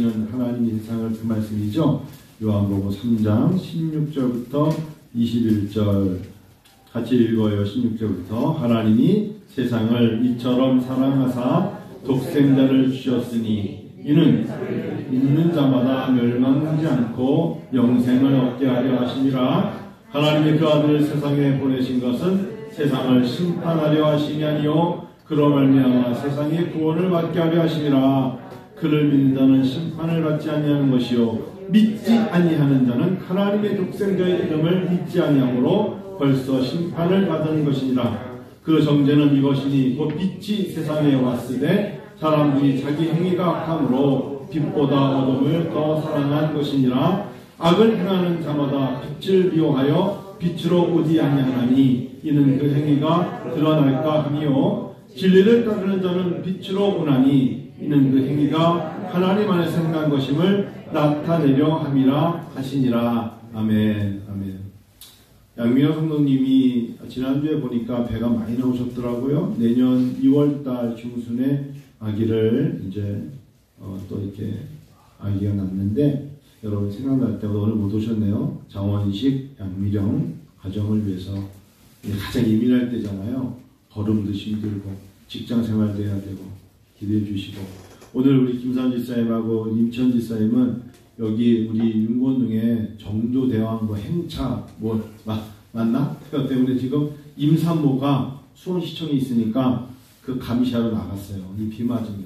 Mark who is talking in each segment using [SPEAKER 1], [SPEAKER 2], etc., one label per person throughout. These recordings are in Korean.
[SPEAKER 1] 는 하나님이 세상을 그 말씀이죠. 요한복음 3장 16절부터 21절 같이 읽어요. 16절부터 하나님이 세상을 이처럼 사랑하사 독생자를 주셨으니 이는 믿는 자마다 멸망하지 않고 영생을 얻게 하려 하심이라. 하나님이 그 아들을 세상에 보내신 것은 세상을 심판하려 하심이 아니요 그로 말미암아 세상의 구원을 받게 하려 하심이라. 그를 믿는 자는 심판을 받지 아니하는 것이요 믿지 아니하는 자는 하나님의 독생자의 이름을 믿지 아니하므로 벌써 심판을 받은 것이니라. 그 정죄는 이것이니 곧 빛이 세상에 왔으되 사람들이 자기 행위가 악함으로 빛보다 어둠을 더 사랑한 것이니라. 악을 행하는 자마다 빛을 미워하여 빛으로 오지 아니하나니 이는 그 행위가 드러날까 함이요 진리를 따르는 자는 빛으로 오나니 이는 그 행위가 하나님 안에서 행한 것임을 나타내려 함이라 하시니라. 아멘. 아멘. 양민호 성도님이 지난주에 보니까 배가 많이 나오셨더라고요. 내년 2월달 중순에 아기를 이제 또 이렇게 아기가 낳는데 여러분 생각날 때마다 오늘 못 오셨네요. 장원식, 양미령 가정을 위해서 가장 예민할 때잖아요. 걸음도 힘들고 직장 생활도 해야 되고 기대해 주시고 오늘 우리 김산 지사님하고 임천 지사님은 여기 우리 윤건동에 정조대왕 행차 맞나? 그것 때문에 지금 임산모가 수원시청에 있으니까 그 감시하러 나갔어요. 이 비 맞으며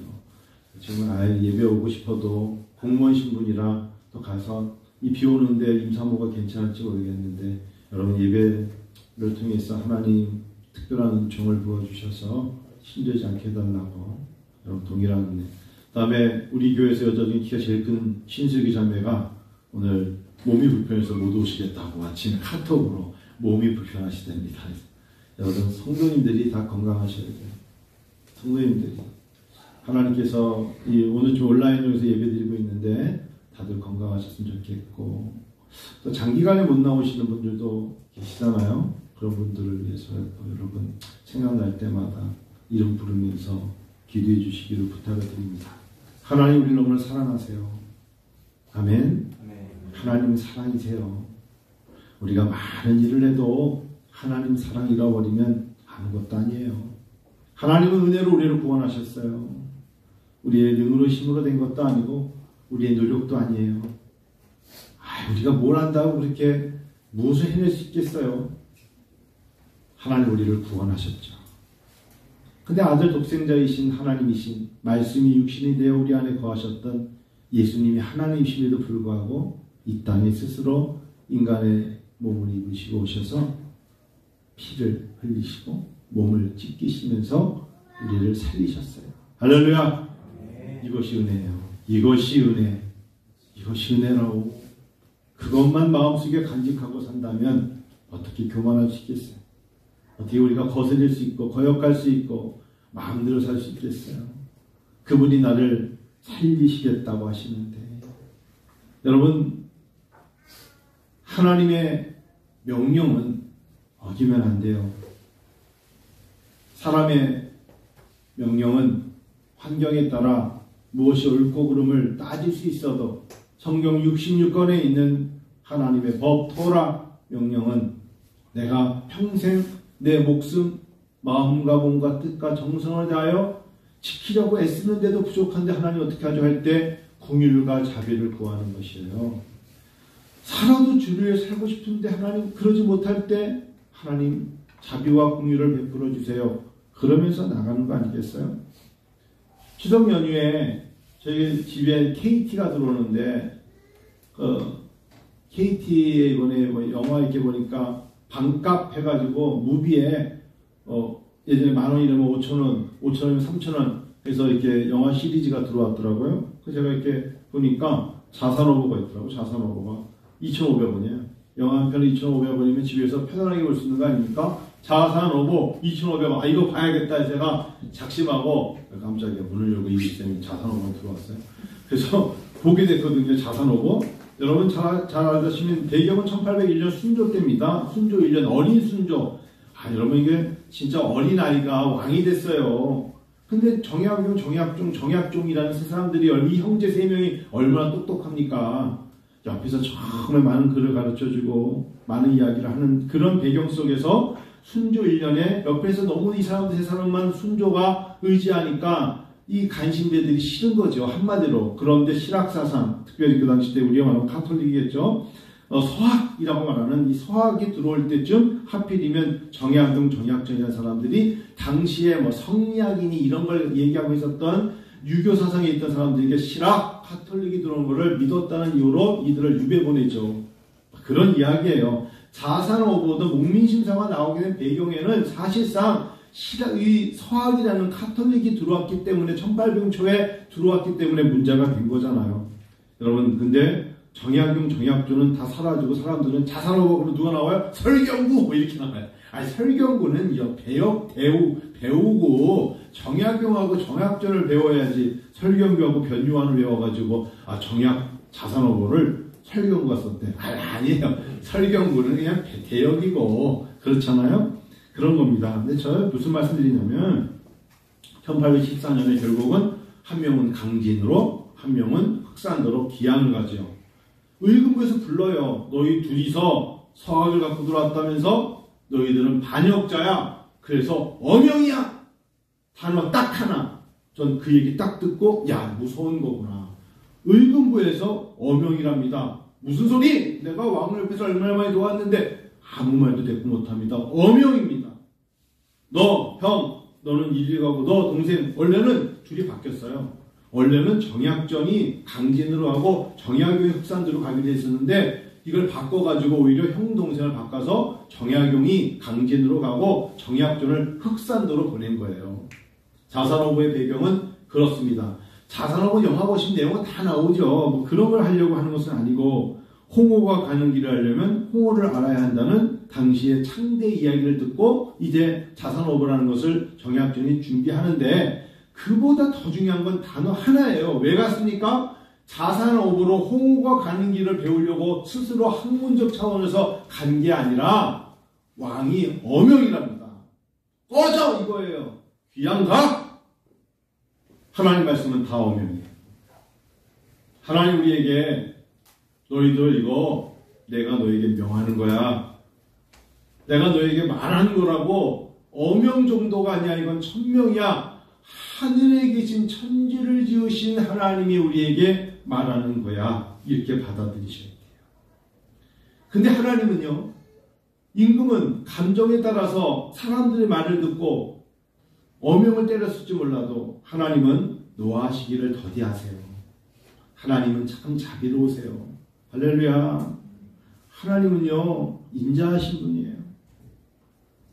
[SPEAKER 1] 지금 아예 예배 오고 싶어도 공무원 신분이라 또 가서 이 비 오는데 임산모가 괜찮을지 모르겠는데 여러분 예배를 통해서 하나님 특별한 은총을 부어주셔서 힘들지 않게 해달라고 여러분 동일한 은혜. 다음에 우리 교회에서 여자 중에 키가 제일 큰 신슬기 자매가 오늘 몸이 불편해서 못 오시겠다고 아침에 카톡으로 몸이 불편하시답니다. 여러분 성도님들이 다 건강하셔야 돼요. 성도님들이 하나님께서 오늘 좀 온라인으로 예배드리고 있는데 다들 건강하셨으면 좋겠고 또 장기간에 못 나오시는 분들도 계시잖아요. 그런 분들을 위해서 여러분 생각날 때마다 이름 부르면서 기도해 주시기를 부탁을 드립니다. 하나님 우리 너무나 사랑하세요. 아멘. 하나님 사랑이세요. 우리가 많은 일을 해도 하나님 사랑 잃어버리면 아무것도 아니에요. 하나님은 은혜로 우리를 구원하셨어요. 우리의 능으로 힘으로 된 것도 아니고 우리의 노력도 아니에요. 우리가 뭘 한다고 그렇게 무엇을 해낼 수 있겠어요. 하나님 우리를 구원하셨죠. 근데 아들 독생자이신 하나님이신 말씀이 육신이 되어 우리 안에 거하셨던 예수님이 하나님이심에도 불구하고 이 땅에 스스로 인간의 몸을 입으시고 오셔서 피를 흘리시고 몸을 찢기시면서 우리를 살리셨어요. 할렐루야. 이것이 은혜예요. 이것이 은혜. 이것이 은혜라고. 그것만 마음속에 간직하고 산다면 어떻게 교만할 수 있겠어요? 어떻게 우리가 거슬릴 수 있고 거역할 수 있고 마음대로 살 수 있겠어요? 그분이 나를 살리시겠다고 하시는데 여러분 하나님의 명령은 어기면 안 돼요. 사람의 명령은 환경에 따라 무엇이 옳고 그름을 따질 수 있어도 성경 66권에 있는 하나님의 법 토라 명령은 내가 평생 내 목숨 마음과 몸과 뜻과 정성을 다하여 지키려고 애쓰는데도 부족한데 하나님 어떻게 하죠? 할 때 긍휼과 자비를 구하는 것이에요. 살아도 주를 위해 살고 싶은데 하나님 그러지 못할 때 하나님 자비와 긍휼을 베풀어 주세요. 그러면서 나가는 거 아니겠어요? 추석 연휴에 저희 집에 KT가 들어오는데 KT에 이번에 영화 이렇게 보니까 반값 해가지고 무비에 예전에 10,000원이라면 5,000원, 5,000원이면 3,000원 해서 이렇게 영화 시리즈가 들어왔더라고요. 그래서 제가 이렇게 보니까 자산오버가 있더라고요. 자산오버가 2,500원이에요. 영화 한 편이 2,500원이면 집에서 편안하게 볼 수 있는 거 아닙니까? 자산오버 2,500원. 이거 봐야겠다 해서 제가 작심하고 깜짝이야 문을 열고 이기쌤이 자산오버가 들어왔어요. 그래서 보게 됐거든요. 자산오버. 여러분 잘 아시면 배경은 1801년 순조 때입니다. 순조 1년 어린 순조. 여러분 이게 진짜 어린아이가 왕이 됐어요. 근데 정약종이라는 세 사람들이 이 형제 세 명이 얼마나 똑똑합니까? 옆에서 정말 많은 글을 가르쳐주고 많은 이야기를 하는 그런 배경 속에서 순조 1년에 옆에서 너무 이 사람들 세 사람만 순조가 의지하니까 이 간신배들이 싫은 거죠. 한마디로. 그런데 실학사상, 특별히 그 당시 때 우리가 말하는 카톨릭이겠죠. 서학이라고 말하는 이 서학이 들어올 때쯤 하필이면 정약용, 정약전이라는 사람들이 당시에 뭐 성리학이니 이런 걸 얘기하고 있었던 유교 사상에 있던 사람들에게 실학, 카톨릭이 들어온 것을 믿었다는 이유로 이들을 유배 보내죠. 그런 이야기예요. 자산어보도 목민심사가 나오게 된 배경에는 사실상 이 서학이라는 카톨릭이 들어왔기 때문에 1800년 초에 들어왔기 때문에 문제가 된 거잖아요. 여러분 근데 정약용, 정약조는 다 사라지고 사람들은 자산어보로 누가 나와요? 설경구 뭐 이렇게 나와요. 아니 설경구는 배우고 정약용하고 정약조를 배워야지 설경구하고 변유한을 배워가지고 자산어보를 설경구가 썼대. 아니에요. 설경구는 그냥 대역이고 그렇잖아요. 그런 겁니다. 근데 저 무슨 말씀드리냐면 1814년에 결국은 한 명은 강진으로 한 명은 흑산도로 기양을 가죠. 의금부에서 불러요. 너희 둘이서 서학을 갖고 들어왔다면서 너희들은 반역자야. 그래서 어명이야. 단어 딱 하나. 전 그 얘기 딱 듣고 야 무서운 거구나. 의금부에서 어명이랍니다. 무슨 소리? 내가 왕을 옆에서 얼마나 많이 도왔는데 아무 말도 대꾸 못합니다. 어명입니다. 너 형 너는 이리 가고 너 동생 원래는 둘이 바뀌었어요. 원래는 정약전이 강진으로 하고 정약용이 흑산도로 가기로 했었는데 이걸 바꿔가지고 오히려 형 동생을 바꿔서 정약용이 강진으로 가고 정약전을 흑산도로 보낸 거예요. 자산어보의 배경은 그렇습니다. 자산어보 영화 보시면 내용은 다 나오죠. 뭐 그런 걸 하려고 하는 것은 아니고 홍오가 가는 길을 하려면 홍오를 알아야 한다는 당시의 창대 이야기를 듣고 이제 자산어보라는 것을 정약전이 준비하는데 그보다 더 중요한 건 단어 하나예요. 왜 갔습니까? 자산어보로 홍오가 가는 길을 배우려고 스스로 학문적 차원에서 간 게 아니라 왕이 어명이랍니다. 꺼져! 이거예요. 귀양 가! 하나님 말씀은 다 어명이에요. 하나님 우리에게 너희들 이거 내가 너에게 명하는 거야. 내가 너에게 말하는 거라고 어명 정도가 아니야. 이건 천명이야. 하늘에 계신 천지를 지으신 하나님이 우리에게 말하는 거야. 이렇게 받아들이셔야 돼요. 근데 하나님은요. 임금은 감정에 따라서 사람들의 말을 듣고 어명을 때렸을지 몰라도 하나님은 노하시기를 더디하세요. 하나님은 참 자비로우세요. 할렐루야. 하나님은요. 인자하신 분이에요.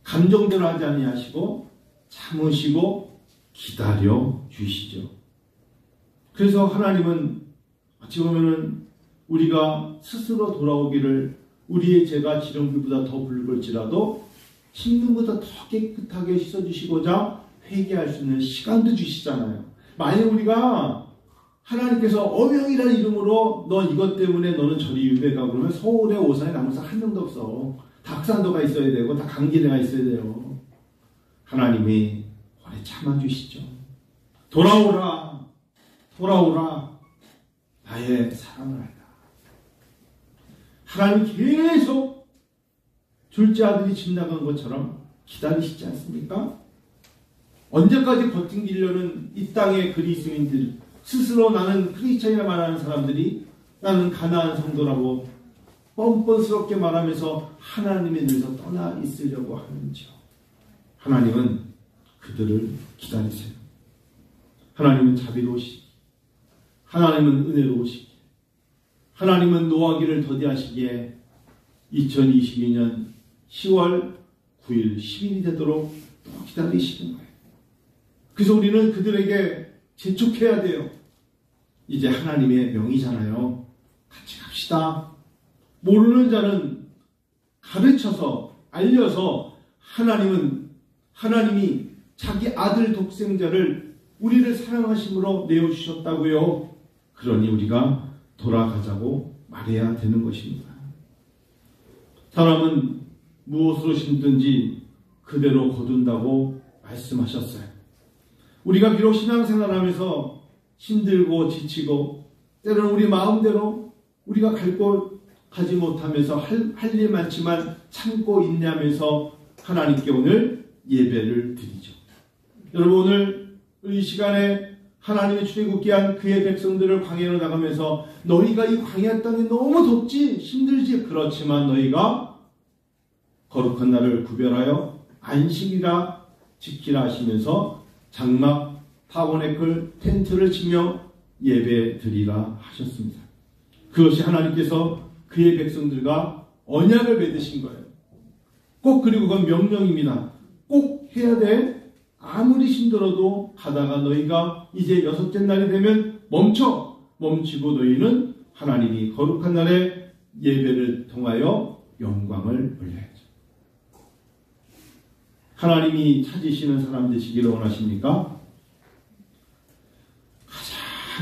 [SPEAKER 1] 감정대로 하지 아니하시고 참으시고 기다려 주시죠. 그래서 하나님은 어찌 보면은 우리가 스스로 돌아오기를 우리의 죄가 지름불보다 더 붉을지라도 흰눈보다 더 깨끗하게 씻어주시고자 회개할 수 있는 시간도 주시잖아요. 만약 우리가 하나님께서 어명이라는 이름으로 너 이것 때문에 너는 저리 유배가 그러면 서울에 오산에 남은 사람 한 명도 없어. 다 흑산도가 있어야 되고 다 강진에가 있어야 돼요. 하나님이 오래 참아주시죠. 돌아오라. 돌아오라. 나의 사랑을 알라. 하나님 계속 둘째 아들이 집 나간 것처럼 기다리시지 않습니까? 언제까지 버티려는 이 땅의 그리스도인들 스스로 나는 크리스찬이라 말하는 사람들이 나는 가나안 성도라고 뻔뻔스럽게 말하면서 하나님의 눈에서 떠나 있으려고 하는지요. 하나님은 그들을 기다리세요. 하나님은 자비로우시기, 하나님은 은혜로우시기, 하나님은 노하기를 더디하시기에 2022년 10월 9일 10일이 되도록 또 기다리시는 거예요. 그래서 우리는 그들에게 재촉해야 돼요. 이제 하나님의 명이잖아요. 같이 갑시다. 모르는 자는 가르쳐서 알려서 하나님이 자기 아들 독생자를 우리를 사랑하심으로 내어주셨다고요. 그러니 우리가 돌아가자고 말해야 되는 것입니다. 사람은 무엇으로 심든지 그대로 거둔다고 말씀하셨어요. 우리가 비록 신앙생활하면서 힘들고 지치고 때로는 우리 마음대로 우리가 갈 곳 가지 못하면서 할 일 많지만 참고 인내하면서 하나님께 오늘 예배를 드리죠. 여러분, 오늘 이 시간에 하나님의 출애굽기한 그의 백성들을 광야로 나가면서 너희가 이 광야 땅에 너무 덥지 힘들지, 그렇지만 너희가 거룩한 날을 구별하여 안식이라 지키라 하시면서 장막, 타버네클, 텐트를 치며 예배 드리라 하셨습니다. 그것이 하나님께서 그의 백성들과 언약을 맺으신 거예요. 꼭, 그리고 그건 명령입니다. 꼭 해야 돼. 아무리 힘들어도 가다가 너희가 이제 6째 날이 되면 멈추고 너희는 하나님이 거룩한 날에 예배를 통하여 영광을 올려야죠. 하나님이 찾으시는 사람 되시기를 원하십니까?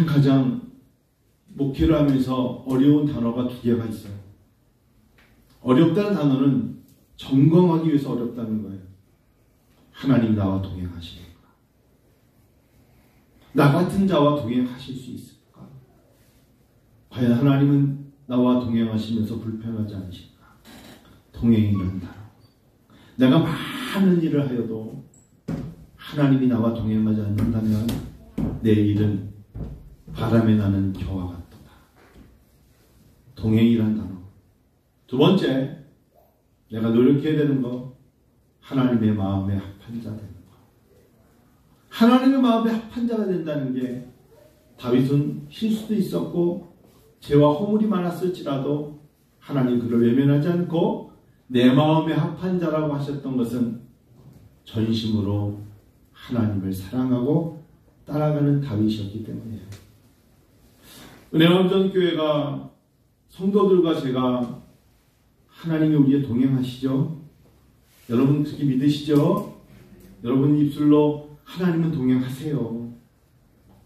[SPEAKER 1] 가장 목회를 하면서 어려운 단어가 2개가 있어요. 어렵다는 단어는 점검하기 위해서 어렵다는 거예요. 하나님 나와 동행하시는가? 나 같은 자와 동행하실 수 있을까? 과연 하나님은 나와 동행하시면서 불편하지 않으실까? 동행이란 단어. 내가 많은 일을 하여도 하나님이 나와 동행하지 않는다면 내 일은 바람에 나는 겨와 같도다. 동행이란 단어. 2번째, 내가 노력해야 되는 거, 하나님의 마음에 합한 자 되는 거. 하나님의 마음에 합한 자가 된다는 게, 다윗은 실수도 있었고 죄와 허물이 많았을지라도 하나님 그를 외면하지 않고 내 마음에 합한 자라고 하셨던 것은 전심으로 하나님을 사랑하고 따라가는 다윗이었기 때문이에요. 은혜와 교회가 성도들과 제가 하나님이 우리의 동행하시죠? 여러분 그렇게 믿으시죠? 여러분 입술로 하나님은 동행하세요.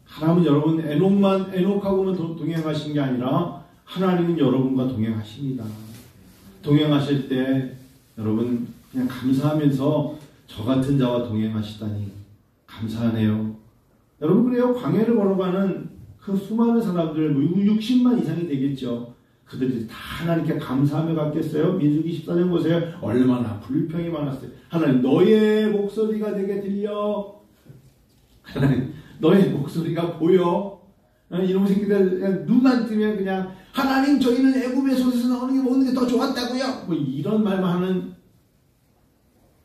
[SPEAKER 1] 하나님은 여러분 에녹하고만 동행하신 게 아니라 하나님은 여러분과 동행하십니다. 동행하실 때 여러분 그냥 감사하면서 저 같은 자와 동행하시다니 감사하네요. 여러분 그래요. 광야를 걸어가는 그 수많은 사람들 60만 이상이 되겠죠. 그들이 다 하나님께 감사하며 갔겠어요? 민수기 14년 보세요. 얼마나 불평이 많았어요. 하나님 너의 목소리가 내게 들려. 하나님 너의 목소리가 보여. 이놈 새끼들 그냥 눈만 뜨면 그냥 하나님 저희는 애굽의 솥에서 나오는 게 먹는 게 더 좋았다고요. 뭐 이런 말만 하는,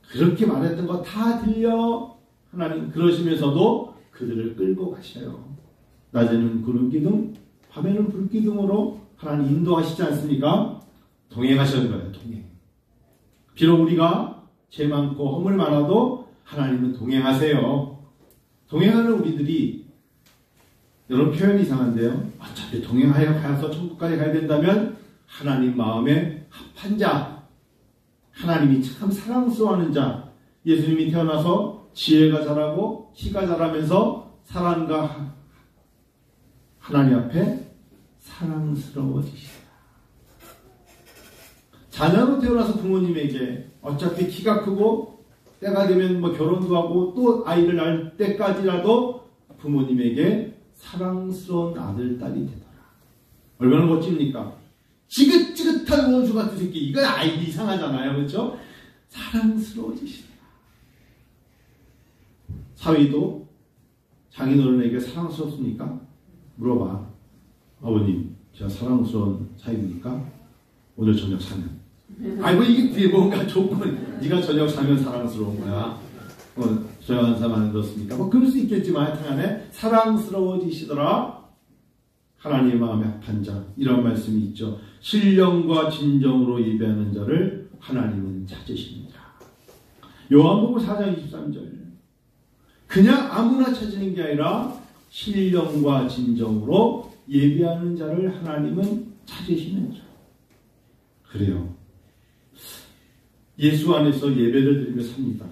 [SPEAKER 1] 그렇게 말했던 거 다 들려. 하나님 그러시면서도 그들을 끌고 가셔요. 낮에는 구름 기둥, 밤에는 불 기둥으로 하나님 인도하시지 않습니까? 동행하시는 거예요. 동행. 비록 우리가 죄 많고 허물 많아도 하나님은 동행하세요. 동행하는 우리들이, 여러분 표현이 이상한데요. 어차피 동행하여 가서 천국까지 가야 된다면 하나님 마음에 합한 자, 하나님이 참 사랑스러워하는 자, 예수님이 태어나서 지혜가 자라고 키가 자라면서 사랑과 하나님 앞에 사랑스러워지시다. 자녀로 태어나서 부모님에게 어차피 키가 크고 때가 되면 뭐 결혼도 하고 또 아이를 낳을 때까지라도 부모님에게 사랑스러운 아들, 딸이 되더라. 얼마나 멋집니까? 지긋지긋한 원수 같은 새끼. 이건 아이디 이상하잖아요. 그렇죠? 사랑스러워지시더라. 사위도 장인어른에게 사랑스럽습니까? 물어봐. 아버님, 제가 사랑스러운 사위입니까? 오늘 저녁 사면. 아이고 이게 뒤에 뭔가 조건. 네가 저녁 사면 사랑스러운 거야. 저녁 한 사람 안 그렇습니까? 뭐 그럴 수 있겠지만 하여튼간에 사랑스러워지시더라. 하나님의 마음에 합한 자, 이런 말씀이 있죠. 신령과 진정으로 예배하는 자를 하나님은 찾으십니다. 요한복음 4장 23절. 그냥 아무나 찾는 게 아니라 신령과 진정으로 예배하는 자를 하나님은 찾으시는 자. 그래요. 예수 안에서 예배를 드리며 삽니다.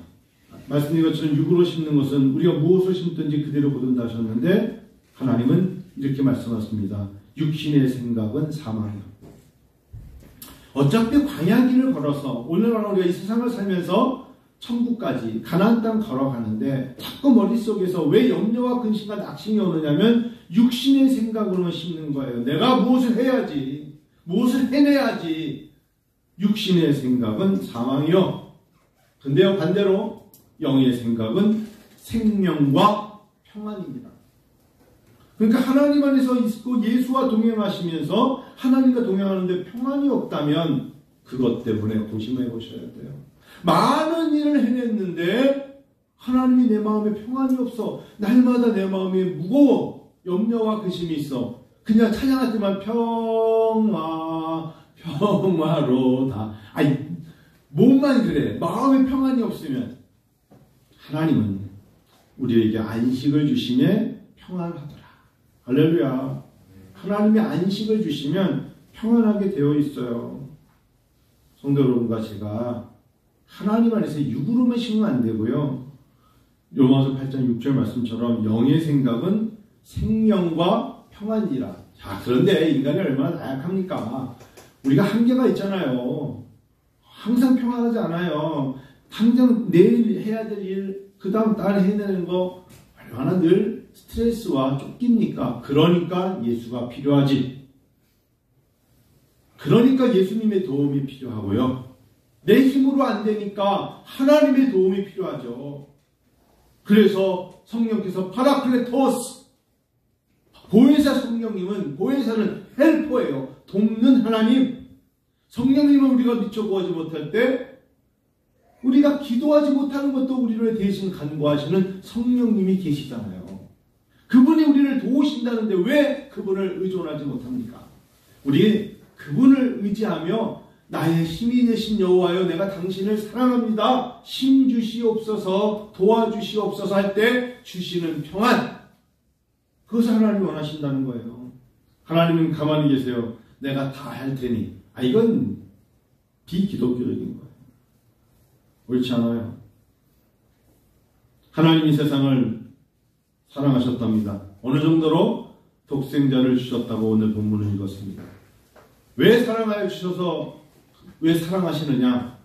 [SPEAKER 1] 말씀드린 것처럼 육으로 심는 것은 우리가 무엇을 심든지 그대로 거둔다 하셨는데 하나님은 이렇게 말씀하십니다. 육신의 생각은 사망이요. 어차피 광야길을 걸어서 오늘날 우리가 이 세상을 살면서 천국까지 가나안 땅 걸어가는데 자꾸 머릿속에서 왜 염려와 근심과 낙심이 오느냐면 육신의 생각으로만 심는 거예요. 내가 무엇을 해야지, 무엇을 해내야지. 육신의 생각은 사망이요. 근데요, 반대로 영의 생각은 생명과 평안입니다. 그러니까 하나님 안에서 있고 예수와 동행하시면서 하나님과 동행하는데 평안이 없다면 그것 때문에 고심해 보셔야 돼요. 많은 일을 해냈는데 하나님이 내 마음에 평안이 없어. 날마다 내 마음이 무거워. 염려와 근심이 있어. 그냥 찬양할 때만 평화로다. 아니, 몸만 그래. 마음에 평안이 없으면 하나님은 우리에게 안식을 주심에 평안하더라. 할렐루야. 하나님의 안식을 주시면 평안하게 되어 있어요. 성도 여러분과 제가 하나님 안에서 육으로만 심으면 안 되고요. 로마서 8장 6절 말씀처럼 영의 생각은 생명과 평안이라. 자, 그런데 인간이 얼마나 다약합니까? 우리가 한계가 있잖아요. 항상 평안하지 않아요. 당장 내일 해야 될 일, 그 다음 날 해내는 거 얼마나 늘 스트레스와 쫓깁니까? 그러니까 예수가 필요하지. 그러니까 예수님의 도움이 필요하고요. 내 힘으로 안 되니까 하나님의 도움이 필요하죠. 그래서 성령께서 파라클레토스, 보혜사 성령님은, 보혜사는 헬퍼예요. 돕는 하나님. 성령님은 우리가 미처 구하지 못할 때 우리가 기도하지 못하는 것도 우리를 대신 간구하시는 성령님이 계시잖아요. 그분이 우리를 도우신다는데 왜 그분을 의존하지 못합니까? 우리 그분을 의지하며 나의 힘이 되신 여호와여, 내가 당신을 사랑합니다. 힘 주시옵소서, 도와주시옵소서 할 때 주시는 평안, 그것을 하나님이 원하신다는 거예요. 하나님은 가만히 계세요. 내가 다 할 테니. 이건 비기독교적인 거예요. 옳지 않아요. 하나님이 세상을 사랑하셨답니다. 어느 정도로? 독생자를 주셨다고 오늘 본문을 읽었습니다. 왜 사랑하여 주셔서 왜 사랑하시느냐?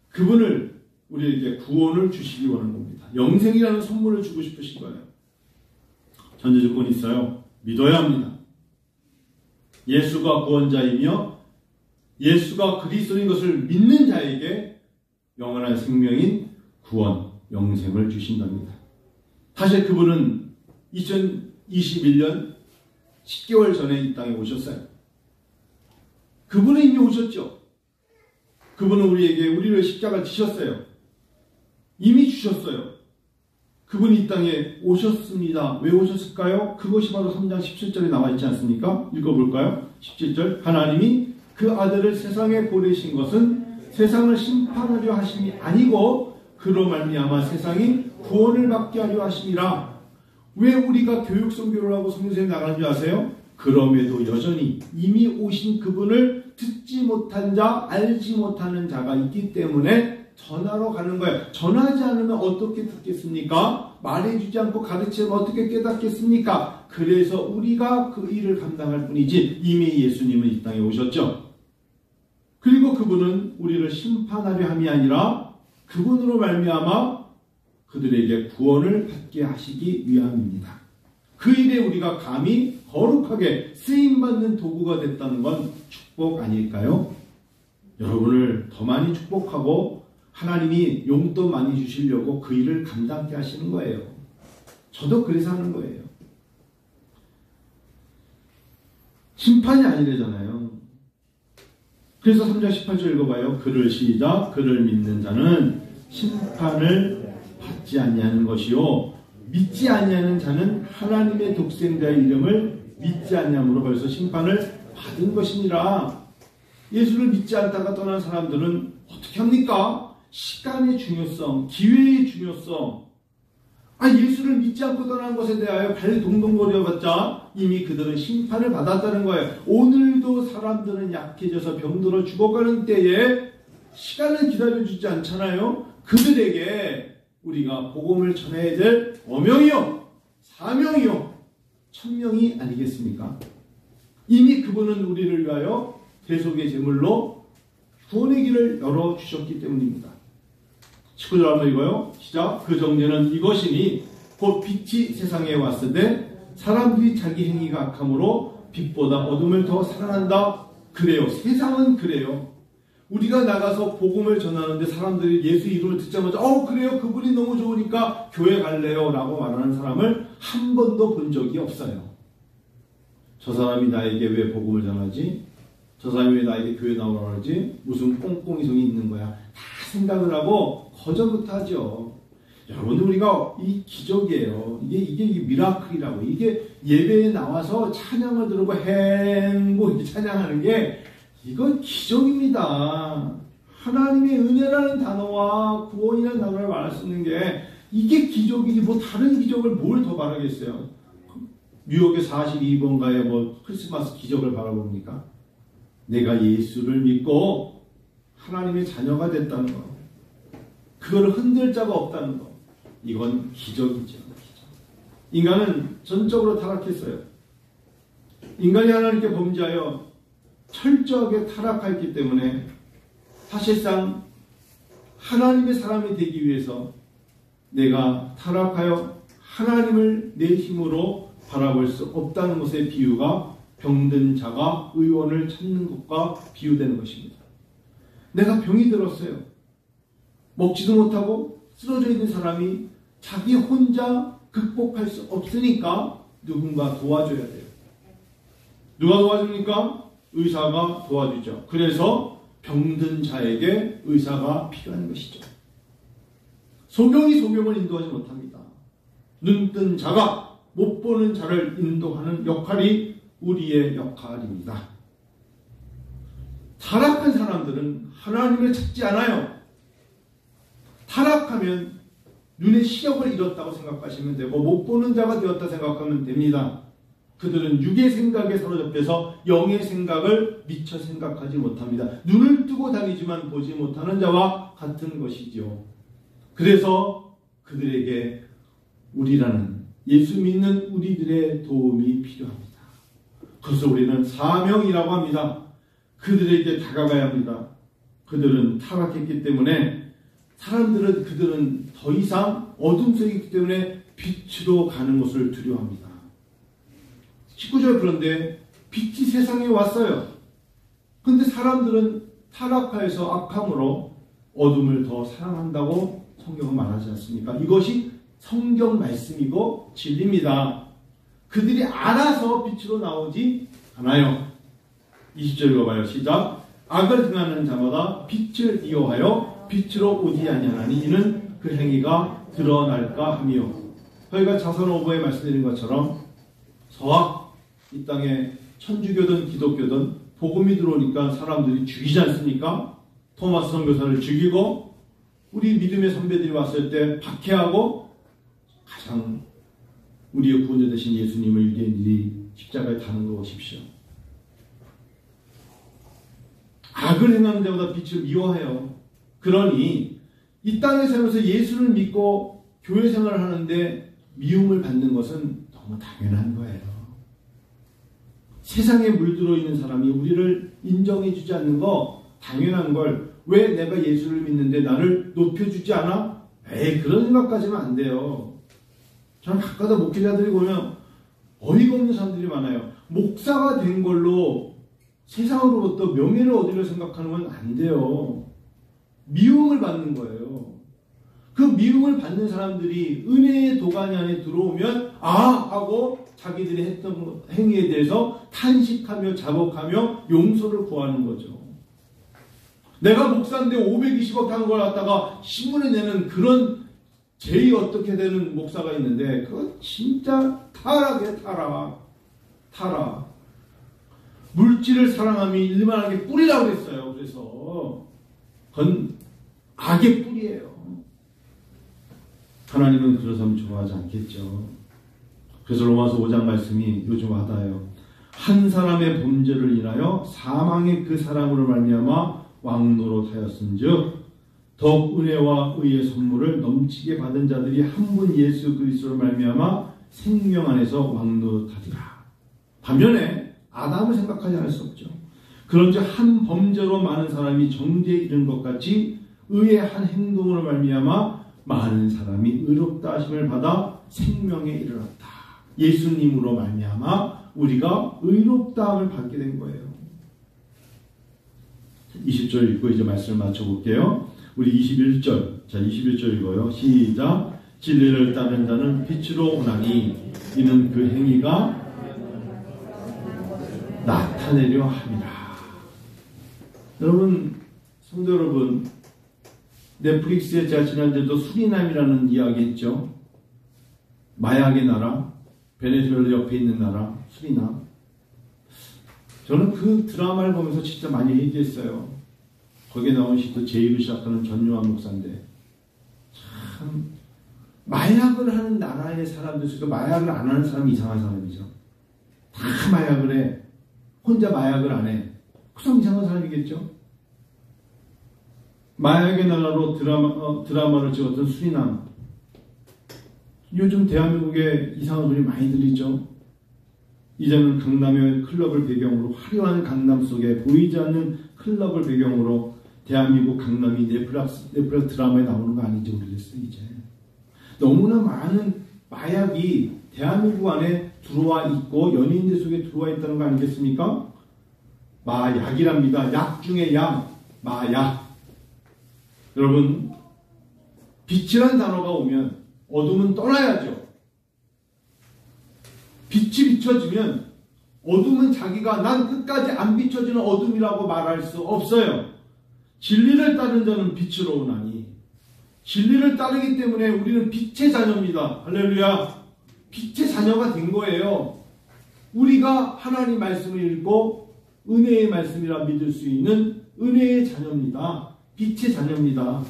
[SPEAKER 1] 그분을 우리에게 구원을 주시기 원하는 겁니다. 영생이라는 선물을 주고 싶으신 거예요. 전제 조건이 있어요. 믿어야 합니다. 예수가 구원자이며 예수가 그리스도인 것을 믿는 자에게 영원한 생명인 구원, 영생을 주신답니다. 사실 그분은 2021년 10개월 전에 이 땅에 오셨어요. 그분은 이미 오셨죠. 그분은 우리를 십자가를 지셨어요. 이미 주셨어요. 그분이 이 땅에 오셨습니다. 왜 오셨을까요? 그것이 바로 3장 17절에 나와 있지 않습니까? 읽어볼까요? 17절. 하나님이 그 아들을 세상에 보내신 것은 세상을 심판하려 하심이 아니고 그로 말미암아 세상이 구원을 받게 하려 하심이라. 왜 우리가 교육 선교를 하고 성교사에 나가는 줄 아세요? 그럼에도 여전히 이미 오신 그분을 듣지 못한 자, 알지 못하는 자가 있기 때문에 전하러 가는 거예요. 전하지 않으면 어떻게 듣겠습니까? 말해주지 않고 가르치면 어떻게 깨닫겠습니까? 그래서 우리가 그 일을 감당할 뿐이지 이미 예수님은 이 땅에 오셨죠. 그리고 그분은 우리를 심판하려 함이 아니라 그분으로 말미암아 그들에게 구원을 받게 하시기 위함입니다. 그 일에 우리가 감히 거룩하게 쓰임받는 도구가 됐다는 건 축복 아닐까요? 여러분을 더 많이 축복하고 하나님이 용돈 많이 주시려고 그 일을 감당케 하시는 거예요. 저도 그래서 하는 거예요. 심판이 아니래잖아요. 그래서 3장 18절 읽어봐요. 그를 시작. 그를 믿는 자는 심판을 받지 아니하는 것이요 믿지 아니하는 자는 하나님의 독생자의 이름을 믿지 아니함으로 벌써 심판을 받은 것이니라. 예수를 믿지 않다가 떠난 사람들은 어떻게 합니까? 시간의 중요성, 기회의 중요성. 예수를 믿지 않고 떠난 것에 대하여 발 동동거려봤자 이미 그들은 심판을 받았다는 거예요. 오늘도 사람들은 약해져서 병들어 죽어가는 때에 시간을 기다려주지 않잖아요. 그들에게 우리가 복음을 전해야 될 어명이요, 사명이요, 천명이 아니겠습니까? 이미 그분은 우리를 위하여 대속의 제물로 구원의 길을 열어주셨기 때문입니다. 19절 한번 읽어요. 시작. 그 정죄는 이것이니 곧 빛이 세상에 왔을 때 사람들이 자기 행위가 악함으로 빛보다 어둠을 더 사랑한다. 그래요. 세상은 그래요. 우리가 나가서 복음을 전하는데 사람들이 예수 이름을 듣자마자 그래요. 그분이 너무 좋으니까 교회 갈래요 라고 말하는 사람을 한 번도 본 적이 없어요. 저 사람이 나에게 왜 복음을 전하지? 저 사람이 왜 나에게 교회 나오라고 하지? 무슨 꽁꽁이성이 있는 거야. 다 생각을 하고 거절부터 하죠. 여러분들 우리가 이 기적이에요. 이게 미라클이라고. 이게 예배에 나와서 찬양을 들고 행복 찬양하는 게 이건 기적입니다. 하나님의 은혜라는 단어와 구원이라는 단어를 말할 수 있는 게 이게 기적이지 뭐 다른 기적을 뭘 더 바라겠어요. 뉴욕의 42번가의 크리스마스 기적을 바라봅니까? 내가 예수를 믿고 하나님의 자녀가 됐다는 거. 그걸 흔들 자가 없다는 거. 이건 기적이죠. 기적. 인간은 전적으로 타락했어요. 인간이 하나님께 범죄하여 철저하게 타락했기 때문에 사실상 하나님의 사람이 되기 위해서 내가 타락하여 하나님을 내 힘으로 바라볼 수 없다는 것의 비유가 병든 자가 의원을 찾는 것과 비유되는 것입니다. 내가 병이 들었어요. 먹지도 못하고 쓰러져 있는 사람이 자기 혼자 극복할 수 없으니까 누군가 도와줘야 돼요. 누가 도와줍니까? 의사가 도와주죠. 그래서 병든 자에게 의사가 필요한 것이죠. 소경이 소경을 인도하지 못합니다. 눈뜬 자가 못 보는 자를 인도하는 역할이 우리의 역할입니다. 타락한 사람들은 하나님을 찾지 않아요. 타락하면 눈의 시력을 잃었다고 생각하시면 되고 못 보는 자가 되었다 생각하면 됩니다. 그들은 육의 생각에 사로잡혀서 영의 생각을 미처 생각하지 못합니다. 눈을 뜨고 다니지만 보지 못하는 자와 같은 것이죠. 그래서 그들에게 우리라는 예수 믿는 우리들의 도움이 필요합니다. 그래서 우리는 사명이라고 합니다. 그들에게 다가가야 합니다. 그들은 타락했기 때문에 그들은 더 이상 어둠 속에 있기 때문에 빛으로 가는 것을 두려워합니다. 19절 그런데 빛이 세상에 왔어요. 그런데 사람들은 타락하여서 악함으로 어둠을 더 사랑한다고 성경은 말하지 않습니까? 이것이 성경 말씀이고 진리입니다. 그들이 알아서 빛으로 나오지 않아요. 20절 읽어봐요. 시작. 악을 행하는 자마다 빛을 미워하여 빛으로 오지 아니하나니 이는 그 행위가 드러날까 하며. 저희가 자선 오버에 말씀드린 것처럼 서학 이 땅에 천주교든 기독교든 복음이 들어오니까 사람들이 죽이지 않습니까? 토마스 선교사를 죽이고 우리 믿음의 선배들이 왔을 때 박해하고 가장 우리의 구원자 되신 예수님을 유대인들이 십자가에 달는 거 보십시오. 악을 행하는 자보다 빛을 미워해요. 그러니 이 땅에 살면서 예수를 믿고 교회 생활을 하는데 미움을 받는 것은 너무 당연한 거예요. 세상에 물들어 있는 사람이 우리를 인정해 주지 않는 거 당연한 걸 왜 내가 예수를 믿는데 나를 높여주지 않아? 그런 생각까지는 안 돼요. 저는 가까다 목회자들이 보면 어이가 없는 사람들이 많아요. 목사가 된 걸로 세상으로부터 명예를 얻으려 생각하는 건 안 돼요. 미움을 받는 거예요. 그 미움을 받는 사람들이 은혜의 도가니 안에 들어오면 하고 자기들이 했던 행위에 대해서 탄식하며 자복하며 용서를 구하는 거죠. 내가 목사인데 520억 하는 걸 갖다가 신문에 내는 그런 제의 어떻게 되는 목사가 있는데 그건 진짜 타락이에요. 타락. 물질을 사랑함이 일만하게 뿌리라고 했어요. 그래서 그건 악의 뿌리예요. 하나님은 그런 사람 좋아하지 않겠죠. 그래서 로마서 5장 말씀이 요즘 와닿아요. 한 사람의 범죄를 인하여 사망의 그 사람으로 말미암아 왕노릇하였은즉 더욱 은혜와 의의 선물을 넘치게 받은 자들이 한 분 예수 그리스도로 말미암아 생명 안에서 왕노릇하리라. 반면에 아담을 생각하지 않을 수 없죠. 그런즉 한 범죄로 많은 사람이 정죄에 이른 것 같이 의의 한 행동으로 말미암아 많은 사람이 의롭다 하심을 받아 생명에 이르렀다. 예수님으로 말미암아 우리가 의롭다함을 받게 된 거예요. 20절 읽고 이제 말씀을 맞춰볼게요. 우리 21절. 자, 21절 읽어요. 시작. 진리를 따르는 자는 빛으로 오나니 이는 그 행위가 나타내려 함이라. 여러분, 성도 여러분, 넷플릭스에 제가 지난주에도 수리남이라는 이야기 했죠. 마약의 나라, 베네수엘라 옆에 있는 나라, 수리남. 저는 그 드라마를 보면서 진짜 많이 얘기했어요. 거기에 나온 시도 제이로 시작하는 전요한 목사인데, 참 마약을 하는 나라의 사람들 중에 마약을 안 하는 사람이 이상한 사람이죠. 다 마약을 해. 혼자 마약을 안 해. 그럼 이상한 사람이겠죠. 마약의 나라로 드라마를 찍었던 수리남. 요즘 대한민국에 이상한 소리 많이 들리죠. 이제는 강남의 클럽을 배경으로, 화려한 강남 속에 보이지 않는 클럽을 배경으로 대한민국 강남이 넷플릭스 드라마에 나오는 거 아닌지 모르겠어요. 이제 너무나 많은 마약이 대한민국 안에 들어와 있고 연예인들 속에 들어와 있다는 거 아니겠습니까? 마약이랍니다. 약 중에 약, 마약. 여러분, 빛이란 단어가 오면 어둠은 떠나야죠. 빛이 비춰지면 어둠은 자기가 난 끝까지 안 비춰지는 어둠이라고 말할 수 없어요. 진리를 따르는 자는 빛으로 오나니, 진리를 따르기 때문에 우리는 빛의 자녀입니다. 할렐루야. 빛의 자녀가 된 거예요. 우리가 하나님 말씀을 읽고 은혜의 말씀이라 믿을 수 있는 은혜의 자녀입니다. 빛의 자녀입니다.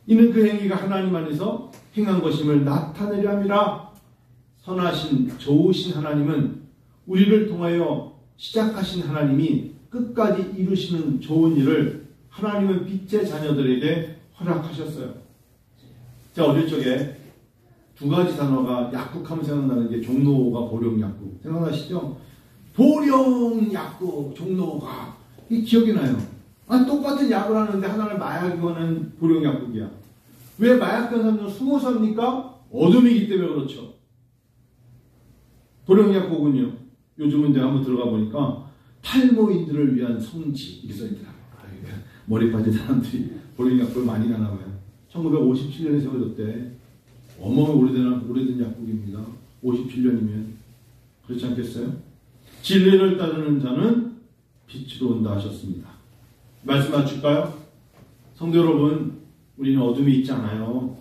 [SPEAKER 1] 이는 그 행위가 하나님 안에서 행한 것임을 나타내려 함이라. 선하신 좋으신 하나님은 우리를 통하여 시작하신 하나님이 끝까지 이루시는 좋은 일을 하나님은 빛의 자녀들에게 허락하셨어요. 제가 어릴 적에 두 가지 단어가 약국하면 생각나는 게 종로가 보령약국. 생각나시죠? 보령약국, 종로가. 이 기억이 나요. 똑같은 약을 하는데 하나는 마약이고는 보령약국이야. 왜 마약한 사람들은 숨어 삽니까? 어둠이기 때문에 그렇죠. 보령약국은요, 요즘은 내가 한번 들어가 보니까 탈모인들을 위한 성지 이렇게 써있더라고요. 머리 빠진 사람들이 보령약국을 많이 가나 봐요. 1957년에 세워졌대. 어마어마하게 오래된 약국입니다. 57년이면. 그렇지 않겠어요? 진리를 따르는 자는 빛으로 온다 하셨습니다. 말씀 맞출까요? 성도 여러분, 우리는 어둠이 있지 않아요.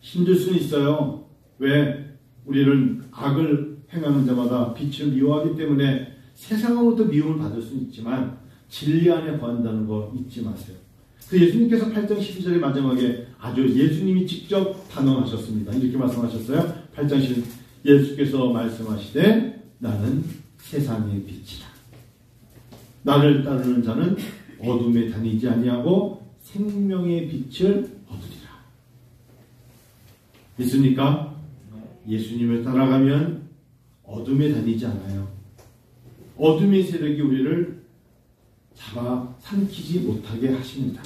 [SPEAKER 1] 힘들 수는 있어요. 왜? 우리는 악을 행하는 자마다 빛을 미워하기 때문에 세상으로부터 미움을 받을 수는 있지만 진리 안에 거한다는 거 잊지 마세요. 그 예수님께서 8장 12절의 마지막에 아주 예수님이 직접 단언하셨습니다. 이렇게 말씀하셨어요. 8장 12절 예수께서 말씀하시되 나는 세상의 빛이다. 나를 따르는 자는 어둠에 다니지 아니하고 생명의 빛을 얻으리라. 믿습니까? 예수님을 따라가면 어둠에 다니지 않아요. 어둠의 세력이 우리를 잡아 삼키지 못하게 하십니다.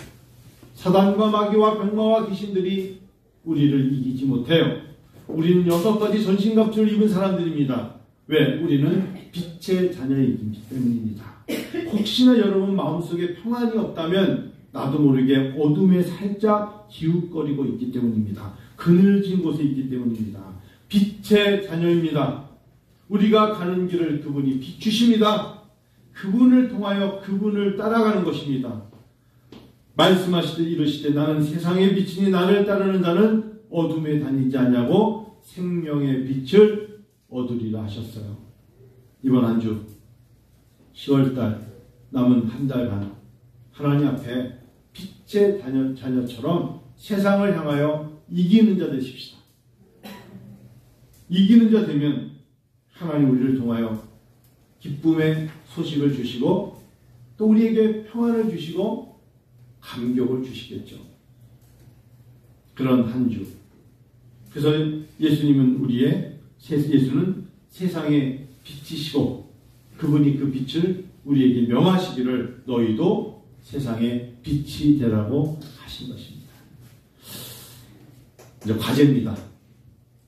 [SPEAKER 1] 사단과 마귀와 병마와 귀신들이 우리를 이기지 못해요. 우리는 6가지 전신갑주를 입은 사람들입니다. 왜? 우리는 빛의 자녀이기 때문입니다. 혹시나 여러분 마음속에 평안이 없다면 나도 모르게 어둠에 살짝 기웃거리고 있기 때문입니다. 그늘진 곳에 있기 때문입니다. 빛의 자녀입니다. 우리가 가는 길을 그분이 비추십니다. 그분을 통하여 그분을 따라가는 것입니다. 말씀하시되 이르시되 나는 세상의 빛이니 나를 따르는 자는 어둠에 다니지 않냐고 생명의 빛을 얻으리라 하셨어요. 이번 한 주 10월달 남은 한 달간 하나님 앞에 빛의 자녀처럼 세상을 향하여 이기는 자 되십시다. 이기는 자 되면 하나님 우리를 통하여 기쁨의 소식을 주시고 또 우리에게 평안을 주시고 감격을 주시겠죠. 그런 한 주. 그래서 예수는 세상의 빛이시고 그분이 그 빛을 우리에게 명하시기를 너희도 세상에 빛이 되라고 하신 것입니다. 이제 과제입니다.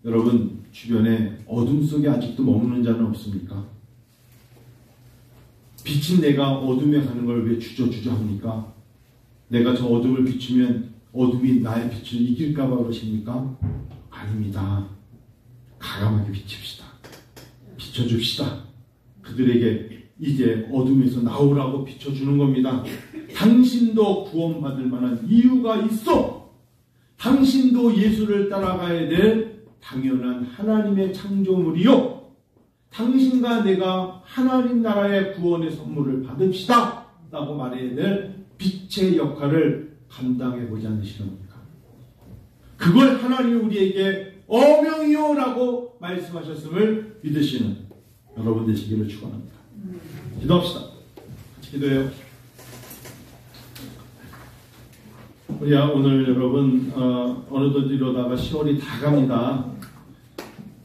[SPEAKER 1] 여러분 주변에 어둠 속에 아직도 머무는 자는 없습니까? 빛인 내가 어둠에 가는 걸 왜 주저주저 합니까? 내가 저 어둠을 비추면 어둠이 나의 빛을 이길까봐 그러십니까? 아닙니다. 가감하게 비칩시다. 비춰줍시다. 그들에게 이제 어둠에서 나오라고 비춰주는 겁니다. 당신도 구원받을 만한 이유가 있어. 당신도 예수를 따라가야 될 당연한 하나님의 창조물이요. 당신과 내가 하나님 나라의 구원의 선물을 받읍시다 라고 말해야 될 빛의 역할을 감당해 보지 않으시렵니까? 그걸 하나님이 우리에게 어명이요 라고 말씀하셨음을 믿으시는 여러분 되시기를 축원합니다. 기도합시다. 같이 기도해요. 우리야 오늘 여러분 어느덧 이러다가 10월이 다 갑니다.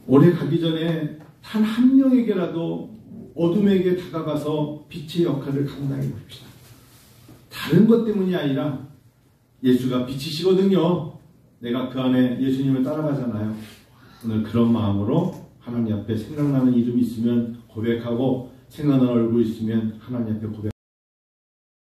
[SPEAKER 1] 올해 가기 전에 단 한 명에게라도 어둠에게 다가가서 빛의 역할을 감당해 봅시다. 다른 것 때문이 아니라 예수가 빛이시거든요. 내가 그 안에 예수님을 따라가잖아요. 오늘 그런 마음으로 하나님 앞에 생각나는 이름이 있으면 고백하고 생각나는 얼굴 있으면 하나님 앞에 고백